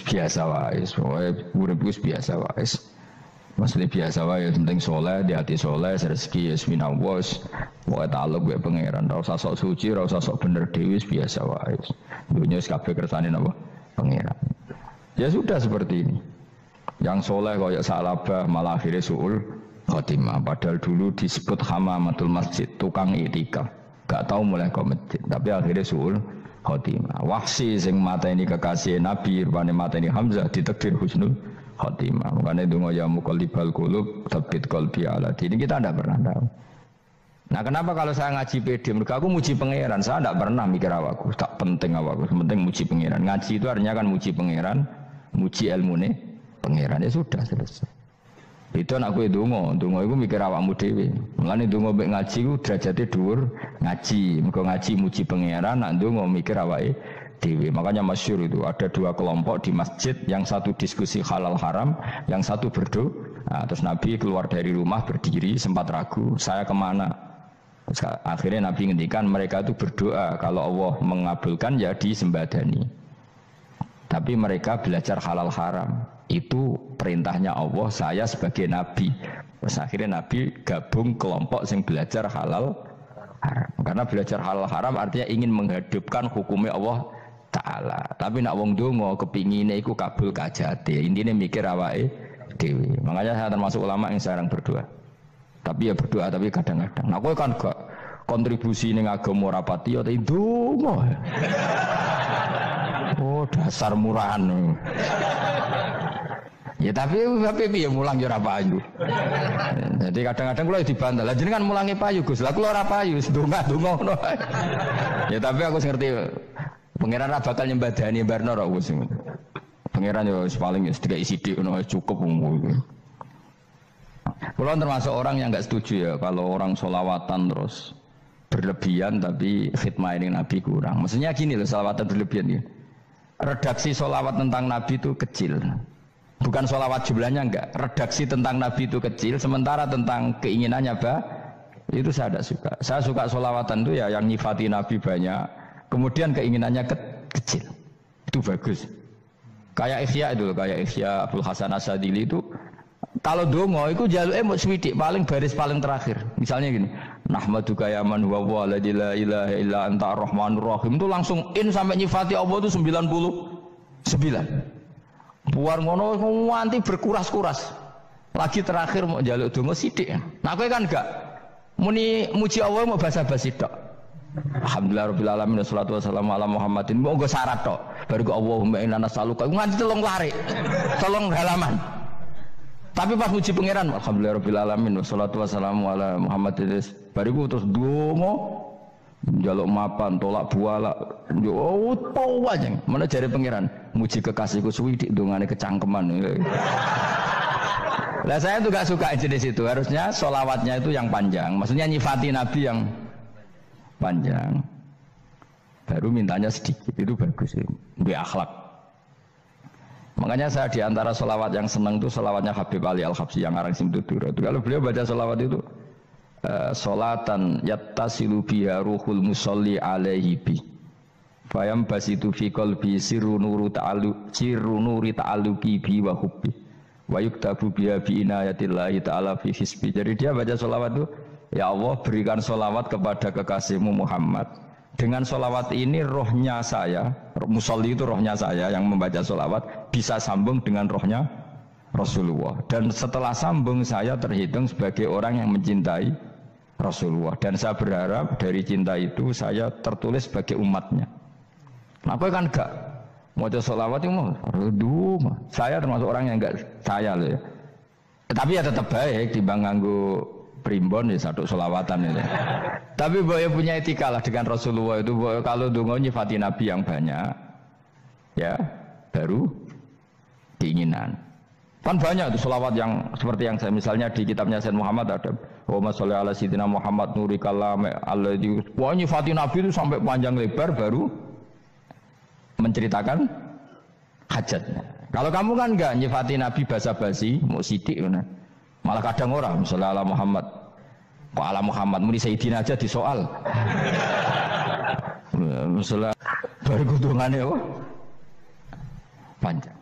biasa wae, urip wis biasa wae. Maksudnya biasa wae, penting soleh, di hati soleh, rezeki minallah, wae taluk wae pangeran, ora usah sok suci, ora usah sok bener dhewe, biasa wae. Dunia wis kabeh kersane napa? Pangeran. Ya sudah seperti ini. Yang soleh koyok salabah malah akhirnya suul khotimah. Padahal dulu disebut hamamatul masjid, tukang itikaf. Gak tahu mulai ke masjid, tapi akhirnya suul khotimah. Wahsi sing mata ini kekasih Nabi, rupanya mata ini Hamzah ditakdir husnul khotimah. Makanya dungo ya muqallibal qulub tsabbit qalbi ala dini. Kita tidak pernah tahu. Nah kenapa kalau saya ngaji PD, mereka aku muji pangeran, saya tidak pernah mikir awakku, tak penting awakku, penting muji pangeran. Ngaji itu artinya kan muji pangeran, muji ilmu nih pangeran, ya sudah selesai. Itu anakku dungo itu mikir awakmu dewi. Mulane dungo mbek ngaji ku derajate dhuwur ngaji, mergo ngaji muji pangeran, nak dungo mikir awake dewi. Makanya masyhur itu ada dua kelompok di masjid, yang satu diskusi halal haram, yang satu berdoa. Nah, terus Nabi keluar dari rumah berdiri, sempat ragu, saya kemana? Terus, akhirnya Nabi ngendikan mereka itu berdoa, kalau Allah mengabulkan ya disembadani. Tapi mereka belajar halal haram, itu perintahnya Allah, saya sebagai Nabi. Terus akhirnya Nabi gabung kelompok yang belajar halal haram. Karena belajar halal haram artinya ingin menghidupkan hukumnya Allah Ta'ala. Tapi nak wong donga kepingine iku kabul kajate, intine mikir awake dhewe. Makanya saya termasuk ulama yang jarang berdoa. Tapi ya berdoa, tapi kadang-kadang. Nah, kowe kan gak kontribusi ning agama rapati ya ndonga. Oh, dasar murahan. Ya tapi piye mulang ya ora payu. Jadi kadang-kadang kula dibantah. Lah jenengan mulangi payu Gus. Lah kula ora payu, ndonga-ndonga ngono. Ya tapi aku ngerti pangeran ra bakal nyembadani barno ra Gus. Pangeran ya paling sedikit isi dik ngono cukup umum. Kalau termasuk orang yang nggak setuju ya kalau orang sholawatan terus berlebihan tapi khidmah ini Nabi kurang. Maksudnya gini loh, sholawatan berlebihan ya. Redaksi sholawat tentang Nabi itu kecil, bukan sholawat jumlahnya enggak. Redaksi tentang Nabi itu kecil, sementara tentang keinginannya itu saya tidak suka. Saya suka sholawatan itu ya yang nyifati Nabi banyak, kemudian keinginannya kecil, itu bagus. Kayak Ihya itu, kayak Ihya Abdul Hasan Asadili itu. Kalau dongo itu jaluknya mau swidik paling baris paling terakhir. Misalnya gini, nahmaduka ya man huwa wa la ilaha illa anta ar-rahmanur rahim, itu langsung in sampai nyifati Allah itu 99. Buar ngono nganti berkuras-kuras. Lagi terakhir mau jaluk dongo sithik. Nah kowe kan enggak muni muji Allah mau basa-basi tok. Alhamdulillah rabbil alamin wassalatu wassalamu ala Muhammadin. Mau nggo syarat tok. Baru ke Allahumma inna nas'aluka nganti telung lari. Telung halaman. Tapi pas muji pangeran, alhamdulillah rabbil alamin wassalatu wassalamu ala Muhammadin. Bariku terus donga njaluk mapan, tolak buala. Yo tau aja. Mana jare pangeran, muji kekasihku suwidik dongane kecangkeman. Lah saya tuh gak suka jenis itu. Harusnya sholawatnya itu yang panjang. Maksudnya nyifati Nabi yang panjang. Baru mintanya sedikit, itu bagus ya. Bi akhlak. Makanya saya diantara sholawat yang senang itu sholawatnya Habib Ali Al-Habsyi yang arang Simtudur. Kalau beliau baca sholawat itu sholatan yattasilu biha ruhul musolli alaihi bi fayam basitu fi qalbi sirru nuri ta'alluqi bi wa hubbi wa yuktabu biha bi inayatillahi ta'ala fi hisbi. Jadi dia baca sholawat itu, ya Allah berikan sholawat kepada kekasihmu Muhammad. Dengan sholawat ini rohnya saya, musolli itu rohnya saya yang membaca sholawat bisa sambung dengan rohnya Rasulullah. Dan setelah sambung saya terhitung sebagai orang yang mencintai Rasulullah. Dan saya berharap dari cinta itu saya tertulis sebagai umatnya. Nah, aku kan enggak mau sholawat itu mah. Saya termasuk orang yang enggak saya loh ya. Tapi ya tetap baik dibanding nganggo primbon ya satu sholawatan itu. Tapi boleh punya etika lah dengan Rasulullah itu. Kalau dongo nyifati Nabi yang banyak, ya baru keinginan. Kan banyak itu sholawat yang seperti yang saya misalnya di kitabnya Sayyid Muhammad ada Allahumma sholli ala sayyidina Muhammad nuri kalam alladzi. Wah nyifati Nabi itu sampai panjang lebar baru menceritakan hajatnya. Kalau kamu kan enggak nyifati Nabi basa-basi, mau sidik mana? Malah kadang orang misalnya ala Muhammad, kok ala Muhammad muni Sayyidina aja disoal. Misalnya baru kudungannya panjang.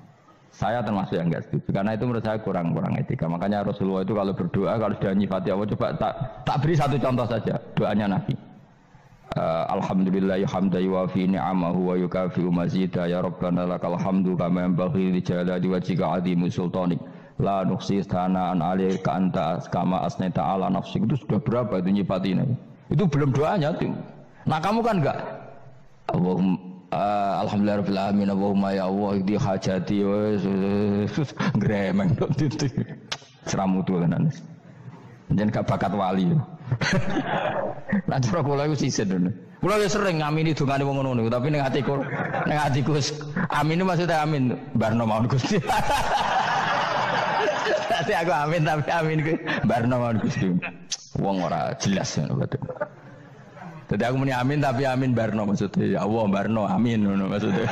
Saya termasuk yang enggak setuju karena itu menurut saya kurang etika. Makanya Rasulullah itu kalau berdoa kalau sudah nyifati Allah, coba tak beri satu contoh saja doanya Nabi. Alhamdulillah hamdan yuwafi ni'amahu wa yukafi'u mazida ya rabbana lakal hamdu kama yanbaghi li jalali wajhika 'azimi sultanik la nuhsi thana'an 'alaika anta kama asnaita 'ala nafsik. Itu sudah berapa itu nyifatin itu belum doanya tuh. Nah kamu kan enggak Alhamdulillah rabbil alamin Allahumma ya Allah di hajati gremeng itu seramutu tenan jen gak bakat wali. Lah cara kula iku sisen. Kula yo sering ngamini dongane wong ngono tapi ning atiku amin maksudnya amin barno mawon Gusti. Dadi aku amin tapi amin ku barno mawon Gusti. Wong ora jelas ngono betul. Jadi aku muni amin tapi amin barno maksudnya ya Allah barno amin ngono maksudnya.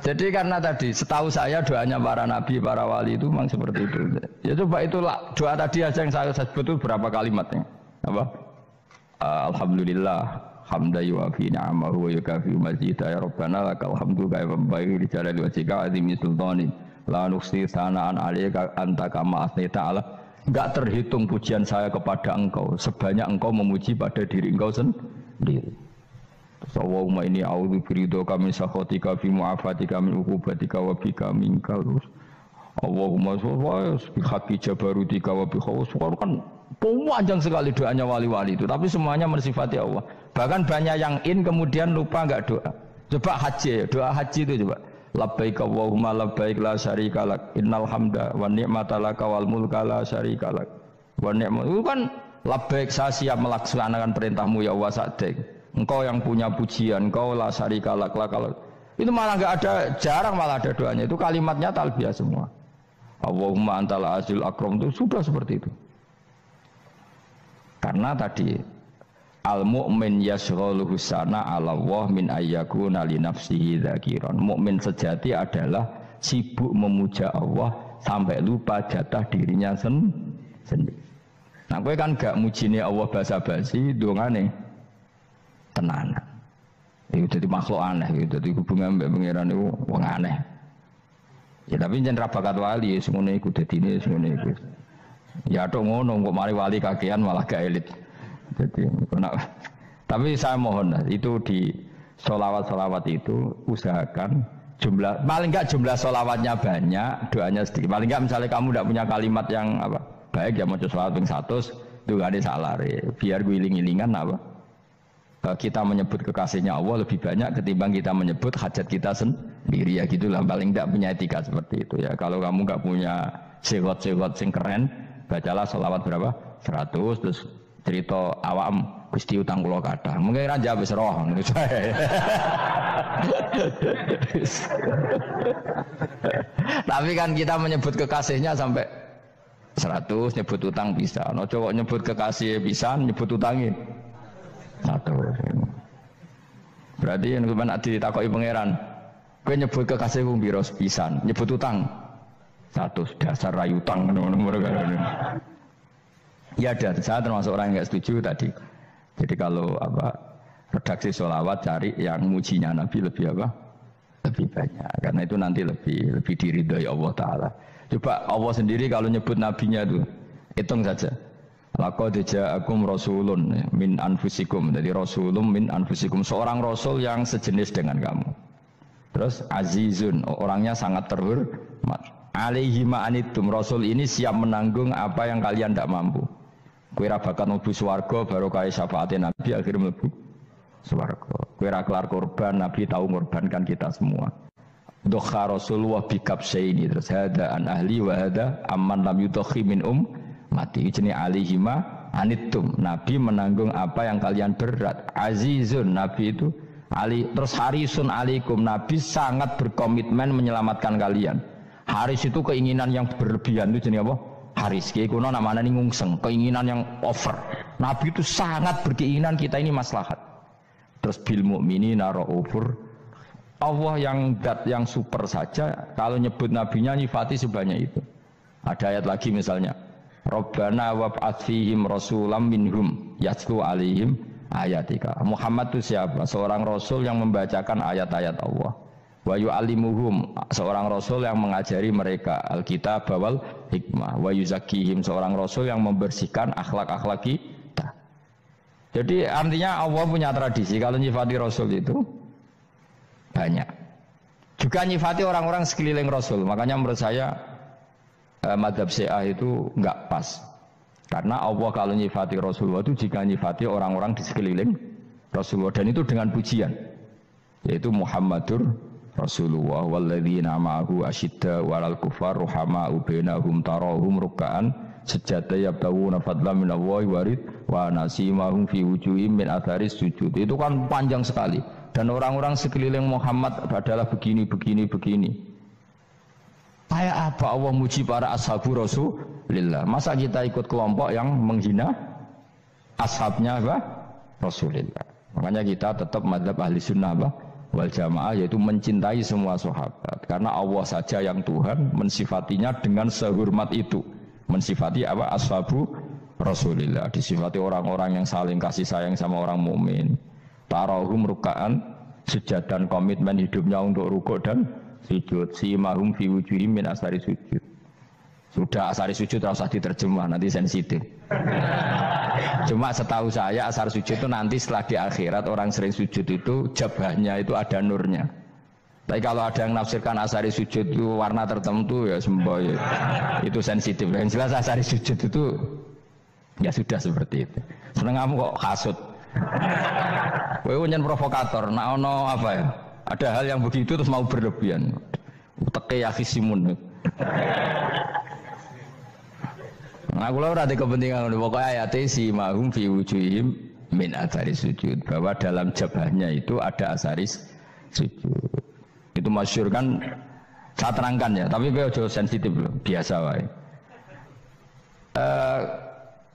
Jadi karena tadi setahu saya doanya para nabi, para wali itu memang seperti itu. Ya coba itulah doa tadi aja yang saya sebut itu berapa kalimatnya? Apa? Alhamdulillah hamdan yuwafi ni'amahu wa yukafi'u mazida ya rabbana lakal hamdu kama yanbaghi li jalali wajhika 'azimi sultanik la nuhsi thana'an 'alaika anta kama asnaita 'ala. Enggak terhitung pujian saya kepada engkau sebanyak engkau memuji pada diri engkau sendiri. Allahumma inni a'udzu biridhoka min sakhatika fi mu'afatika min uqubatika wa bika minka. Allahumma bi haqqi jabarutika wa bi khawfika. Kan panjang sekali doanya wali-wali itu, tapi semuanya mensifati Allah. Bahkan banyak yang kemudian lupa enggak doa. Coba haji, doa haji itu coba. Labbaik Allahumma labbaik la syarika lak innal hamda wa ni'mata laka wal mulka la syarika lak. Wa ni'mat itu kan labbaik saya siap melaksanakan perintahmu ya Allah sa'dik. Engkau yang punya pujian, engkau la syarika lak kalau itu malah enggak ada, jarang malah ada doanya. Itu kalimatnya talbiyah semua. Allahumma antal azil akram itu sudah seperti itu. Karena tadi al mu'min yashghaluhu sana 'ala Allah min ayyakuna li nafsihi dzakiran. Mukmin sejati adalah sibuk memuja Allah sampai lupa jatah dirinya sendiri. Nah, kowe kan gak mujine Allah basa-basi, dongane tenanan. Itu jadi makhluk aneh, itu jadi hubungan mbek pangeran itu wong aneh. Ya tapi jan ra bakat wali, semono iku dadine semono iku. Ya tok ngono kok mari wali kakean malah gak elit. Jadi tapi saya mohon itu di sholawat itu usahakan jumlah paling enggak jumlah sholawatnya banyak, doanya sedikit. Paling enggak misalnya kamu tidak punya kalimat yang apa baik ya mau sholawat ping 100 itu gak ada salah biar guling-gilingan apa kita menyebut kekasihnya Allah lebih banyak ketimbang kita menyebut hajat kita sendiri ya gitulah. Paling enggak punya etika seperti itu ya. Kalau kamu enggak punya sewot-sewot sing keren, bacalah sholawat berapa 100 terus cerita awam Gusti utang kula kathah. Mungkin ra jawab wis roh ngono saya. Tapi kan kita menyebut kekasihnya sampai 100, nyebut utang bisa. No cowok nyebut kekasih bisa, nyebut utangin 100. Berarti yang kemana ditakoki pangeran, kowe nyebut kekasihku piro pisan, nyebut utang 100 dasar rayu utang ngono-ngono. Ya ada, saya termasuk orang yang nggak setuju tadi. Jadi kalau apa redaksi sholawat cari yang mujinya Nabi lebih apa? Lebih banyak. Karena itu nanti lebih diridhoi Allah Taala. Coba Allah sendiri kalau nyebut nabinya itu hitung saja. Laqad ja'akum rasulun min anfusikum. Jadi rasulun min anfusikum, seorang rasul yang sejenis dengan kamu. Terus azizun, orangnya sangat terhormat. Alaihi ma'anitum, rasul ini siap menanggung apa yang kalian tidak mampu. Kowe ra bakat mlebu swarga baru kaya syafaate Nabi akhirnya mlebu swarga. Kowe ra kelar korban, Nabi tahu mengorbankan kita semua. Dokha Rasulullah bikabsaini, terus hada an ahli wa hada amman lam yudokhi min mati. Jenenge alihima anittum, Nabi menanggung apa yang kalian berat. Azizun, Nabi itu ali, terus harisun alaikum, Nabi sangat berkomitmen menyelamatkan kalian. Haris itu keinginan yang berlebihan, itu jenenge apa? Haris, kiai kuno namanya ini ngungseng, keinginan yang over. Nabi itu sangat berkeinginan kita ini maslahat. Terus bil mu'minina raufur, Allah yang dat yang super saja kalau nyebut nabinya nyifati sebanyak itu. Ada ayat lagi misalnya, Rabbana wab'ats fihim rasulam minhum yatlu alaihim ayatika. Muhammad itu siapa? Seorang rasul yang membacakan ayat-ayat Allah. Wa yu'allimuhum, seorang rasul yang mengajari mereka alkitab wal hikmah. Wa yuzakkihim, seorang rasul yang membersihkan akhlak-akhlak kita. Jadi artinya Allah punya tradisi kalau nyifati rasul itu banyak. Juga nyifati orang-orang sekeliling rasul. Makanya menurut saya mazhab Syiah itu enggak pas. Karena Allah kalau nyifati Rasulullah itu jika nyifati orang-orang di sekeliling Rasulullah, dan itu dengan pujian, yaitu Muhammadur Rasulullah walladzina ma'ahu asyidda walal kufar ruhama'u bainahum tarahum ruk'an sujada yabtawuna fadlan minallahi warid wa nasimahum fi wujuhim min atharis sujud. Itu kan panjang sekali, dan orang-orang sekeliling Muhammad adalah begini. Kayak apa Allah muji para ashabu Rasulillah? Masa kita ikut kelompok yang menghina ashabnya apa? Rasulillah. Makanya kita tetap madzhab ahli sunnah apa? Wal jamaah, yaitu mencintai semua sahabat. Karena Allah saja yang Tuhan mensifatinya dengan sehormat itu. Mensifati apa? Ashabu Rasulillah. Disifati orang-orang yang saling kasih sayang sama orang mukmin. Tarahum ruka'an, sujud dan komitmen hidupnya untuk rukuk dan sujud. Simahum fi wujuhim min asari sujud. Sudah asari sujud tidak usah diterjemah, nanti sensitif. Cuma setahu saya asar sujud itu nanti setelah di akhirat orang sering sujud itu jabahnya itu ada nurnya. Tapi kalau ada yang nafsirkan asari sujud itu warna tertentu ya semboy, itu sensitif. Yang jelas asari sujud itu ya sudah seperti itu. Seneng kamu kok kasut. Kowe nyen provokator, nak ono apa ya? Ada hal yang begitu terus mau berlebihan. Uteke ya kisimun. Nah, kalau ada kepentingan pokoknya ayat si mahum fi wujuhim min athari sujud, bahwa dalam jabahnya itu ada asaris sujud. Itu masyhur kan, saya terangkan ya, tapi gue jauh sensitif loh, biasa wae.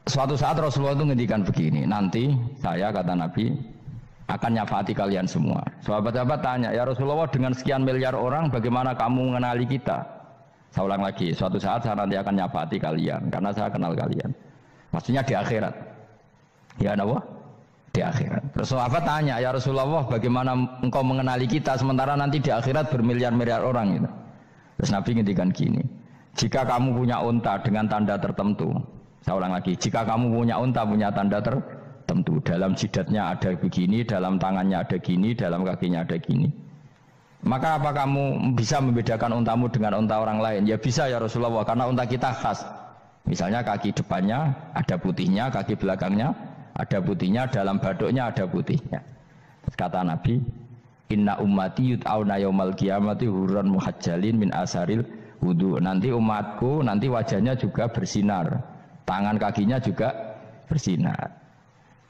Suatu saat Rasulullah itu ngendikan begini, nanti saya kata Nabi akan nyafaati kalian semua. Sahabat-sahabat tanya, ya Rasulullah dengan sekian miliar orang bagaimana kamu mengenali kita? Saya ulang lagi, suatu saat saya nanti akan nyafaati kalian karena saya kenal kalian. Maksudnya di akhirat. Ya Allah, di akhirat. Terus sahabat tanya, ya Rasulullah bagaimana engkau mengenali kita sementara nanti di akhirat bermiliar-miliar orang gitu. Terus Nabi ngendikan gini, jika kamu punya unta dengan tanda tertentu, saya ulang lagi, jika kamu punya unta punya tanda tertentu, dalam jidatnya ada begini, dalam tangannya ada gini, dalam kakinya ada gini, maka apa kamu bisa membedakan untamu dengan unta orang lain? Ya bisa ya Rasulullah, karena unta kita khas. Misalnya kaki depannya ada putihnya, kaki belakangnya ada putihnya, dalam baduknya ada putihnya. Kata Nabi, inna ummati yud'auna yaumal qiyamati hurran muhajjalin min asaril wudu. Nanti umatku nanti wajahnya juga bersinar, tangan kakinya juga bersinar.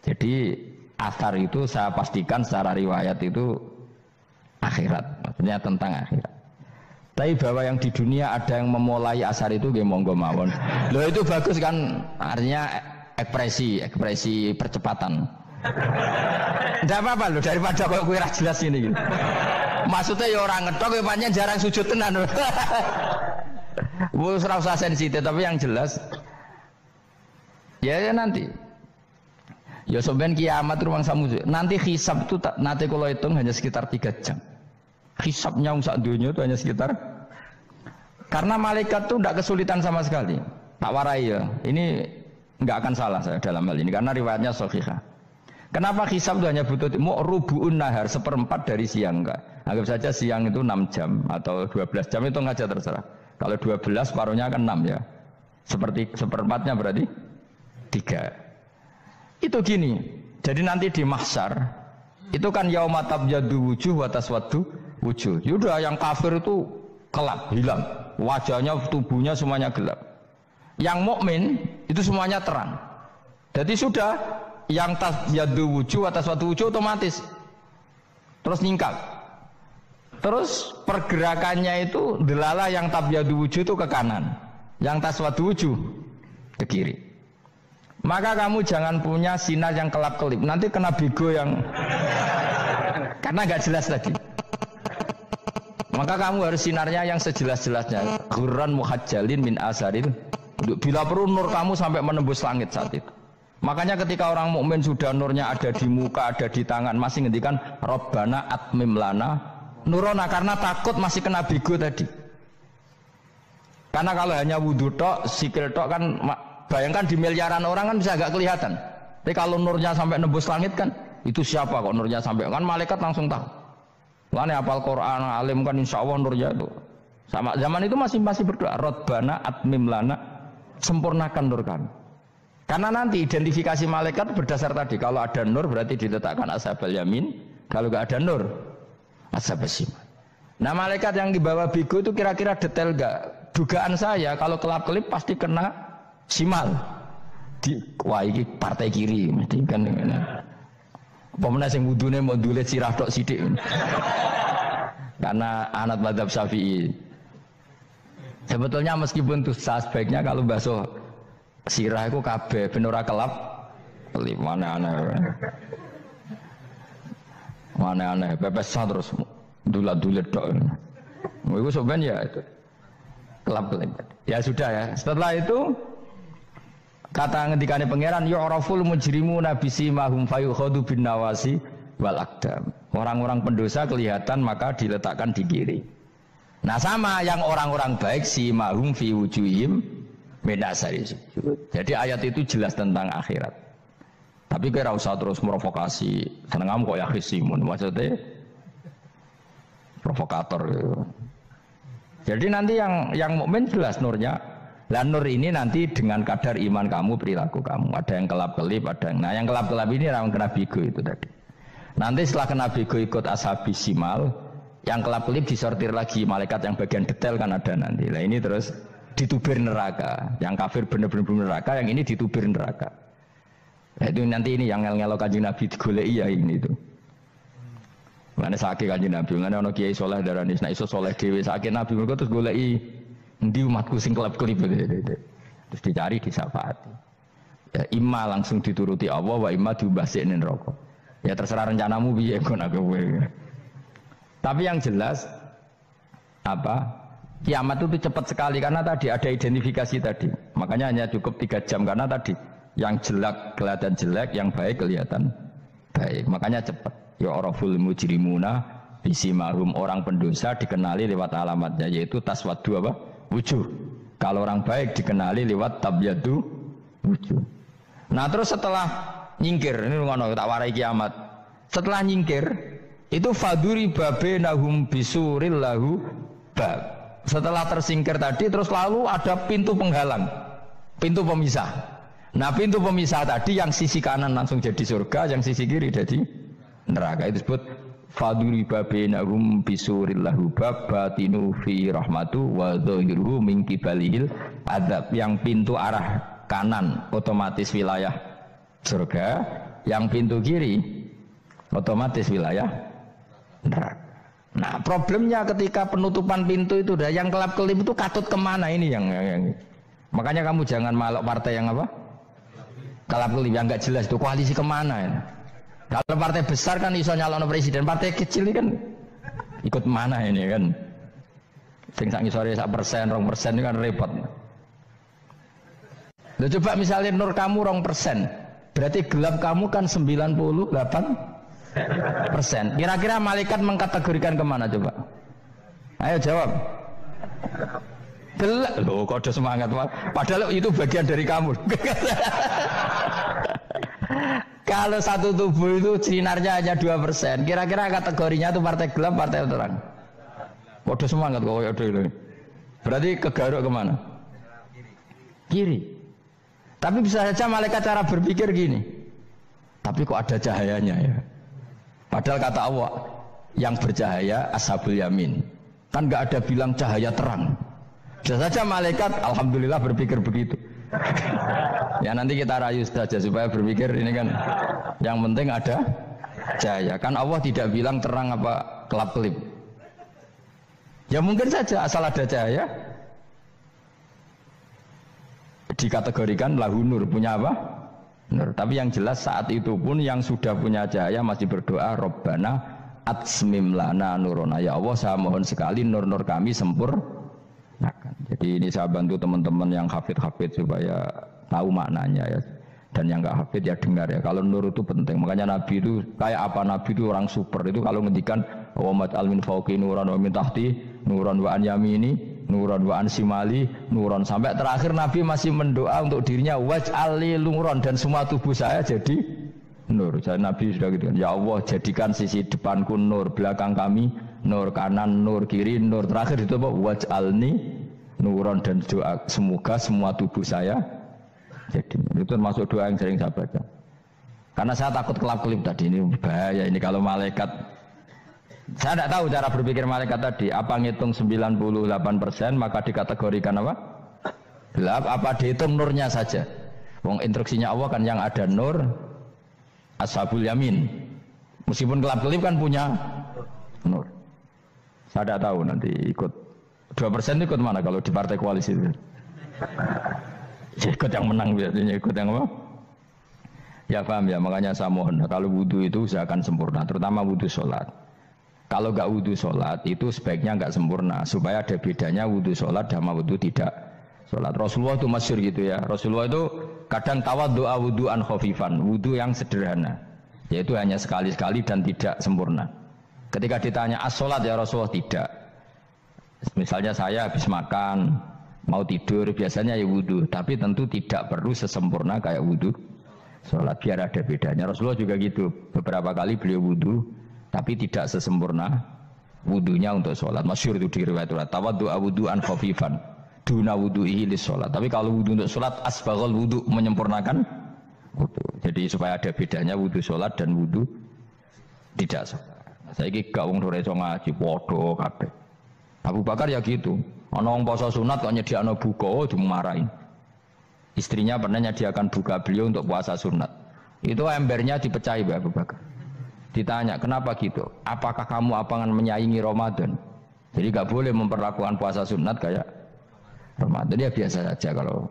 Jadi asar itu saya pastikan secara riwayat itu akhirat, maksudnya tentang akhirat. Tapi bahwa yang di dunia ada yang memulai asar itu nggih monggo mawon. Loh itu bagus kan, artinya ekspresi percepatan. Tidak apa-apa loh, daripada kok kowe ra jelas ini gitu. Maksudnya ya orang ngetok kowe pancen jarang sujud tenan. Wis ora usah sensitif, tapi yang jelas ya nanti. Ya sampean kiamat ruang samu. Nanti hisab itu nanti kalau hitung hanya sekitar 3 jam. Hisabnya sak dunia itu hanya sekitar, karena malaikat itu tidak kesulitan sama sekali. Tak warai ya, ini nggak akan salah saya dalam hal ini karena riwayatnya sahihah. Kenapa hisab itu hanya butuh rubu'un nahar, 1/4 dari siang enggak? Anggap saja siang itu 6 jam atau 12 jam, itu aja terserah. Kalau 12 paruhnya kan 6 ya. Seperti 1/4-nya berarti 3. Itu gini. Jadi nanti di mahsyar itu kan yauma tabyadu wujuh wa taswaddu wujuh. Yaudah yang kafir itu gelap, hilang. Wajahnya, tubuhnya semuanya gelap. Yang mukmin itu semuanya terang. Jadi sudah yang tabyadu wujuh wa taswaddu wujuh otomatis terus nyingkap. Terus pergerakannya itu delala yang tabyadu wujuh itu ke kanan, yang taswaddu wujuh ke kiri. Maka kamu jangan punya sinar yang kelap-kelip, nanti kena bego yang karena nggak jelas tadi. Maka kamu harus sinarnya yang sejelas-jelasnya. Ghurran muhajjalin min asaril. Bila perlu nur kamu sampai menembus langit saat itu. Makanya ketika orang mukmin sudah nurnya ada di muka, ada di tangan, masih ngendikan Rabbana atmim lana nurona karena takut masih kena bigo tadi. Karena kalau hanya wudhu tok, sikil tok kan, bayangkan di miliaran orang kan bisa agak kelihatan. Tapi kalau nurnya sampai nembus langit kan, itu siapa kok nurnya sampai, kan malaikat langsung tahu. Lani hafal Quran, alim kan insya Allah nurnya itu. Sama zaman itu masih berdoa, Rabbana atmim lana, sempurnakan nur kami. Karena nanti identifikasi malaikat berdasar tadi, kalau ada nur berarti diletakkan ashabal yamin, kalau nggak ada nur, ashabal shimal. Nah malaikat yang dibawa bigo itu kira-kira detail gak? Dugaan saya kalau kelap-kelip pasti kena simal. Wah ini partai kiri mesti kan. Pemenang yang wudhunya mau dulet sirah tok sidik. Karena anak madzhab Syafi'i. Sebetulnya meskipun itu sebaiknya kalau basuh sirah itu kabeh ben ora kelap. Mana aneh pepesan terus dulat-dulet tok. Itu sebenarnya ya itu kelap-kelip. Ya sudah ya. Setelah itu kata ngendikane pangeran yu'raful mujrimuna bisimahum fayukhadu bin nawasi wal aqdam. Orang-orang pendosa kelihatan maka diletakkan di kiri. Nah sama yang orang-orang baik simahum fi wujuhim min asari sujud. Jadi ayat itu jelas tentang akhirat. Tapi kira usah terus provokasi. Seneng kok ya khisimun maksudnya provokator gitu. Jadi nanti yang mukmin jelas nurnya. Lah nur ini nanti dengan kadar iman kamu, perilaku kamu. Ada yang kelap-kelip, ada yang... Nah yang kelap-kelip ini yang kena bigo itu tadi. Nanti setelah kena bigo ikut ashabi simal, yang kelap-kelip disortir lagi malaikat yang bagian detail kan ada nanti. Nah ini terus ditubir neraka. Yang kafir benar-benar neraka, yang ini ditubir neraka. Nah itu nanti ini yang ngel-ngelo kanjeng Nabi digoleki ya ini itu. Mana sakit kanjeng Nabi, mana ono kiai soleh darani, nah iso soleh dewi sakit Nabi mereka terus goleki. Di umatku sing kelip-kelip terus dicari disafaati. Ya imma langsung dituruti Allah wa imma diubasikne neraka. Ya terserah rencanamu piye kon aku kowe. Tapi yang jelas apa? Kiamat itu cepat sekali karena tadi ada identifikasi tadi. Makanya hanya cukup 3 jam karena tadi yang jelek kelihatan jelek, yang baik kelihatan baik. Makanya cepat. Ya araful mujrimuna bisimahum, orang pendosa dikenali lewat alamatnya yaitu taswaddu apa? Wujuh. Kalau orang baik dikenali lewat tabyadu wujuh. Nah terus setelah nyingkir, ini ngono tak warai kiamat. Setelah nyingkir itu faduri babenahum bisuril lahu bab. Setelah tersingkir tadi terus lalu ada pintu penghalang, pintu pemisah. Nah pintu pemisah tadi yang sisi kanan langsung jadi surga, yang sisi kiri jadi neraka. Itu disebut faduri babenahum bisurillahu bab batinu fi rahmatu wa dhahiruhu min kibalihil adzab. Yang pintu arah kanan otomatis wilayah surga, yang pintu kiri otomatis wilayah neraka. Nah problemnya ketika penutupan pintu itu dah yang kelap-kelip itu katut kemana ini yang makanya kamu jangan malok partai yang apa kelap-kelip yang nggak jelas itu koalisi kemana ya. Kalau partai besar kan iso nyalon presiden, partai kecil ini kan ikut mana ini kan? Sing sak ngisore 1%, 2% ini kan repot. Nah, coba misalnya nur kamu 2%, berarti gelap kamu kan 98%. Kira-kira malaikat mengkategorikan kemana coba? Ayo jawab. Gelap. Loh, kode semangat. Padahal itu bagian dari kamu. Kalau satu tubuh itu sinarnya hanya 2%, kira-kira kategorinya itu partai gelap, partai terang. Waduh semangat kok ada ini. Berarti kegaruk kemana? Kiri. Tapi bisa saja malaikat cara berpikir gini. Tapi kok ada cahayanya ya? Padahal kata Allah, yang bercahaya ashabul yamin. Kan nggak ada bilang cahaya terang. Bisa saja malaikat, alhamdulillah berpikir begitu. Ya nanti kita rayu saja supaya berpikir ini kan yang penting ada cahaya. Kan Allah tidak bilang terang apa kelap-kelip. Ya mungkin saja asal ada cahaya dikategorikan lahu nur, punya apa? Nur. Tapi yang jelas saat itu pun yang sudah punya cahaya masih berdoa Rabbana atsmim lana nurona. Ya Allah saya mohon sekali nur-nur kami sempurna. Jadi ini saya bantu teman-teman yang hafid supaya tahu maknanya ya. Dan yang nggak hafid ya dengar ya. Kalau nur itu penting. Makanya Nabi itu kayak apa? Nabi itu orang super itu kalau ngendikan wa mat'al min fawqi nuran wa min tahti nuran wa an yamini nuran wa an simali nuran, sampai terakhir Nabi masih mendoa untuk dirinya waj'alli nuran, dan semua tubuh saya jadi nur. Jadi Nabi sudah gitu kan, ya Allah jadikan sisi depanku nur, belakang kami nur, kanan nur, kiri nur, terakhir itu apa, waj'alni nuran, dan doa semoga semua tubuh saya jadi nur. Itu termasuk doa yang sering saya baca. Karena saya takut kelap-kelip tadi, ini bahaya ini kalau malaikat. Saya tidak tahu cara berpikir malaikat tadi, apa ngitung 98% maka dikategorikan apa? Gelap, apa dihitung nurnya saja? Wong instruksinya Allah kan yang ada nur ashabul yamin. Meskipun kelap-kelip kan punya nur. Saya tidak tahu nanti ikut 2% ikut mana kalau di partai koalisi itu. Ikut yang menang biasanya, ikut yang apa? Ya paham ya, makanya saya mohon kalau wudhu itu usahakan sempurna, terutama wudhu sholat. Kalau nggak wudhu sholat itu sebaiknya nggak sempurna, supaya ada bedanya wudhu sholat sama wudhu tidak sholat. Rasulullah itu masyhur gitu ya, Rasulullah itu kadang tawaddu'a wudhu'an khafifan, wudhu yang sederhana, yaitu hanya sekali-sekali dan tidak sempurna. Ketika ditanya as-sholat ya Rasulullah, tidak. Misalnya saya habis makan, mau tidur, biasanya ya wudhu, tapi tentu tidak perlu sesempurna kayak wudhu sholat, biar ada bedanya. Rasulullah juga gitu, beberapa kali beliau wudhu tapi tidak sesempurna wudhunya untuk sholat. Masyhur itu di riwayat tawaddu'a wudhu'an khafifan duna wudhu'ihi lis sholat. Tapi kalau wudhu untuk sholat asbaghal wudhu, menyempurnakan wudhu. Jadi supaya ada bedanya wudhu sholat dan wudhu tidak sholat. Nah, saya ini gak wong sore ngaji podo kabeh. Abu Bakar ya gitu, ana wong poso sunat kok nyediakno buka dimarahin. Istrinya pernah nyediakan buka beliau untuk puasa sunat. Itu embernya dipecahi Abu Bakar. Ditanya, kenapa gitu? Apakah kamu akan menyaingi Ramadan? Jadi gak boleh memperlakukan puasa sunat kayak Ramadan. Ya biasa saja kalau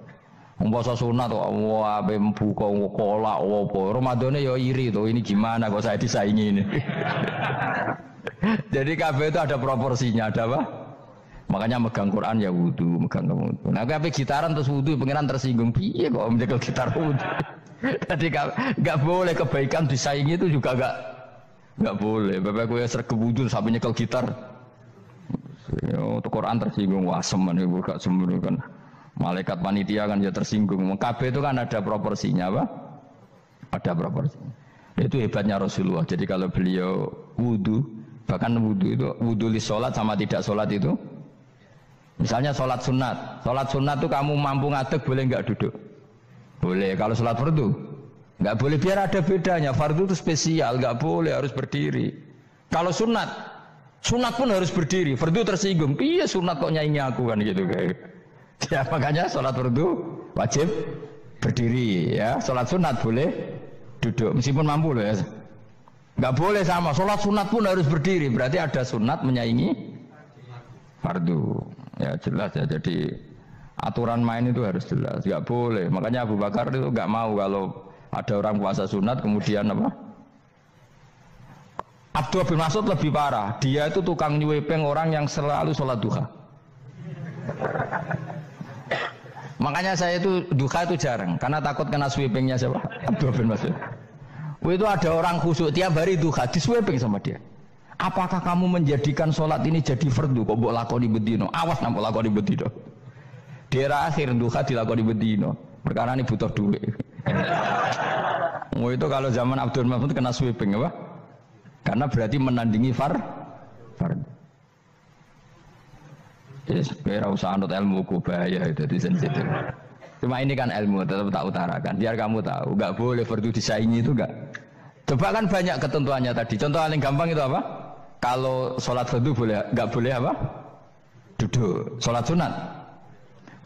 puasa sunat wah buka kolak apa. Ramadannya ya iri tuh, ini gimana kok saya disaingi ini. Jadi kabeh itu ada proporsinya, ada apa? Makanya megang Quran ya wudu, megang wudu. Nah, tapi gitaran terus wudu, pengiran tersinggung. Piye kok menjaga gitar wudu? Jadi enggak boleh kebaikan disaingi, itu juga enggak boleh. Bapak gue sergap wudu sampai nyekel gitar. Yo, Quran tersinggung, wah semen ibu gak semen kan. Malaikat panitia kan ya tersinggung. Kabeh itu kan ada proporsinya, apa? Ada proporsinya. Itu hebatnya Rasulullah. Jadi kalau beliau wudu, bahkan wudu itu wudu li sholat sama tidak sholat itu. Misalnya sholat sunat itu kamu mampu ngadeg boleh nggak duduk? Boleh. Kalau sholat fardu nggak boleh, biar ada bedanya. Fardu itu spesial, nggak boleh, harus berdiri. Kalau sunat pun harus berdiri. Fardu tersinggung, iya sunat kok nyaingi aku kan gitu kayak. Ya makanya sholat fardu wajib berdiri ya. Sholat sunat boleh duduk meskipun mampu loh ya. Nggak boleh sama. Sholat sunat pun harus berdiri. Berarti ada sunat menyaingi fardu. Ya jelas ya, jadi aturan main itu harus jelas, nggak boleh. Makanya Abu Bakar itu nggak mau kalau ada orang puasa sunat kemudian apa? Abdullah bin Mas'ud lebih parah, dia itu tukang nyuwepeng orang yang selalu sholat duha. Makanya saya itu duha itu jarang, karena takut kena sweepingnya siapa? Abdullah bin Mas'ud. Itu ada orang khusyuk tiap hari duha, diswepeng sama dia. Apakah kamu menjadikan sholat ini jadi fardu? Kok mbok lakoni bedino? Awas nak mbok lakoni bedino. Di era akhir duha dilakoni bedino. Perkara ini butuh duit. Itu kalau zaman Abdul Mahmud kena sweeping apa? Karena berarti menandingi fardu. Yes, kira usah anut ilmu ku bahaya itu di sensitif. Cuma ini kan ilmu tetap tak utarakan. Biar kamu tahu, nggak boleh fardu disaingi itu nggak. Coba kan banyak ketentuannya tadi. Contoh paling gampang itu apa? Kalau sholat fardu boleh, nggak boleh apa? Duduk. Sholat sunat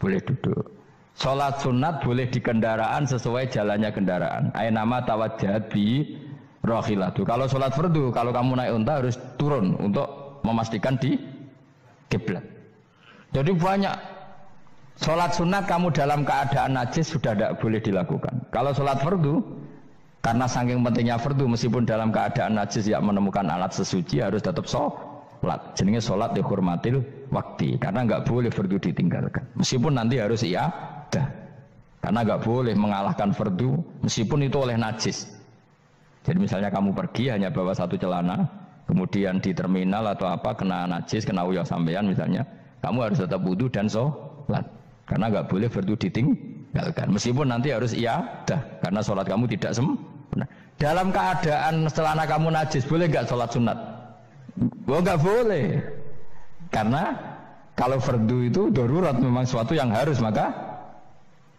boleh duduk. Sholat sunat boleh di kendaraan sesuai jalannya kendaraan. Ainama tawajjahat bi rohilatu. Kalau sholat fardu, kalau kamu naik unta harus turun untuk memastikan di kiblat. Jadi banyak sholat sunat kamu dalam keadaan najis sudah tidak boleh dilakukan. Kalau sholat fardu, karena saking pentingnya fardu, meskipun dalam keadaan najis ya menemukan alat sesuci harus tetap sholat. Jenenge sholat dihormatil waktu, karena nggak boleh fardu ditinggalkan. Meskipun nanti harus iadah, karena nggak boleh mengalahkan fardu meskipun itu oleh najis. Jadi misalnya kamu pergi hanya bawa satu celana, kemudian di terminal atau apa kena najis, kena uyah sampean misalnya, kamu harus tetap wudu dan sholat karena nggak boleh fardu ditinggalkan meskipun nanti harus iyadah karena sholat kamu tidak sempurna. Dalam keadaan setelah kamu najis boleh nggak sholat sunat? Oh nggak boleh karena kalau fardu itu darurat memang suatu yang harus maka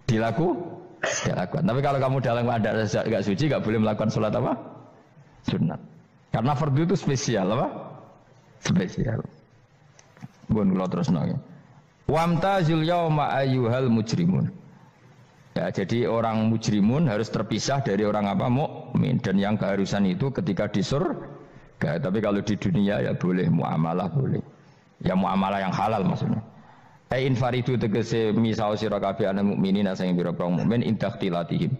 dilakukan. Tapi kalau kamu dalam keadaan nggak suci nggak boleh melakukan sholat apa? Sunat. Karena fardu itu spesial apa? Spesial. Bon kula terusno ya. Wamtazul yauma ayyuhal mujrimun. Ya, jadi orang mujrimun harus terpisah dari orang apa? Mukmin, dan yang keharusan itu ketika di surga. Tapi kalau di dunia ya boleh muamalah boleh. Ya muamalah yang halal maksudnya. Infaridu tegese misau sira kabeh ana mukminin sing pira-pira mukmin indaktilatihim.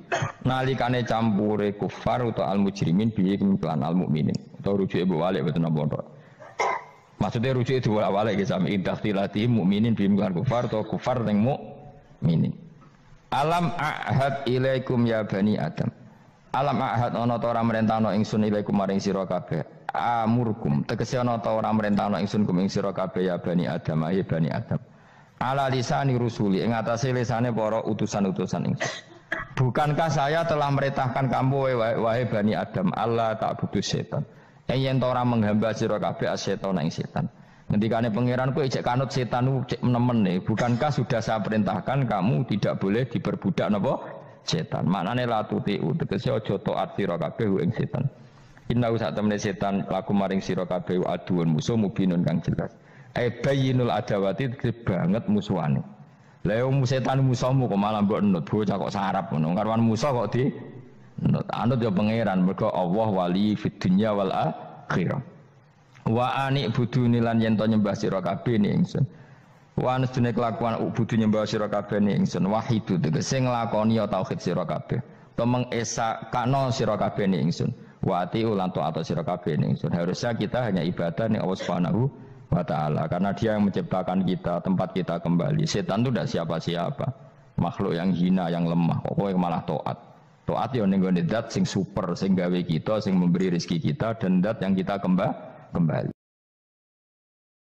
Nalikane campure kufar utawa al mujrimin bi iklan al mukminin. Atau rujuke mbok walik boten napa. Maksudnya rujuke diwalik ge sami indaktilatihim mukminin bi iklan kufar atau kufar ning mukminin. Alam ahad ilaikum ya bani Adam. Alam ahad ana ta ora merentano ingsun ilaikum maring sira kabeh. Amurkum tegese ana ta ora merentano ingsun kum ing sira kabeh ya bani Adam ya bani Adam. Ala lisani rusuli ing atase lisane para utusan-utusan ingsun. Bukankah saya telah merintahkan kamu wahai Bani Adam Allah ta'budu setan. Yen ora menghamba sira kabeh asetan ing setan. Ngendikane pangeran kowe ijek kanut setan cek nemen nih. Bukankah sudah saya perintahkan kamu tidak boleh diperbudak napa setan. Maknane la tutiu tegese aja taat sira kabeh ing setan. Inna sak temene setan laku maring sira kabeh aduun musuh mubinun kang jelas. Bayinul adawati banget musuhane. Lah wong setan musuhmu kok malah mbok nut bocah kok sarap ngono. Karwan musuh kok di nut. Anut ya pangeran mergo Allah wali fid dunya wal akhirah. Wa ani buduni lan yen to nyembah sira kabeh ni ingsun. Wa anstune kelakuan budu nyembah sira kabeh ni ingsun wahidu tegese nglakoni tauhid sira kabeh. To mengesakno sira kabeh ni ingsun. Wa ati ulan to atau sira kabeh ni ingsun. Harusnya kita hanya ibadah ning Allah Subhanahu wa ta'ala karena dia yang menciptakan kita, tempat kita kembali. Setan itu tidak siapa-siapa, makhluk yang hina, yang lemah. Pokoknya malah taat ya ning gone zat sing super, sing gawe kita, sing memberi rezeki kita, dan zat yang kita kembali.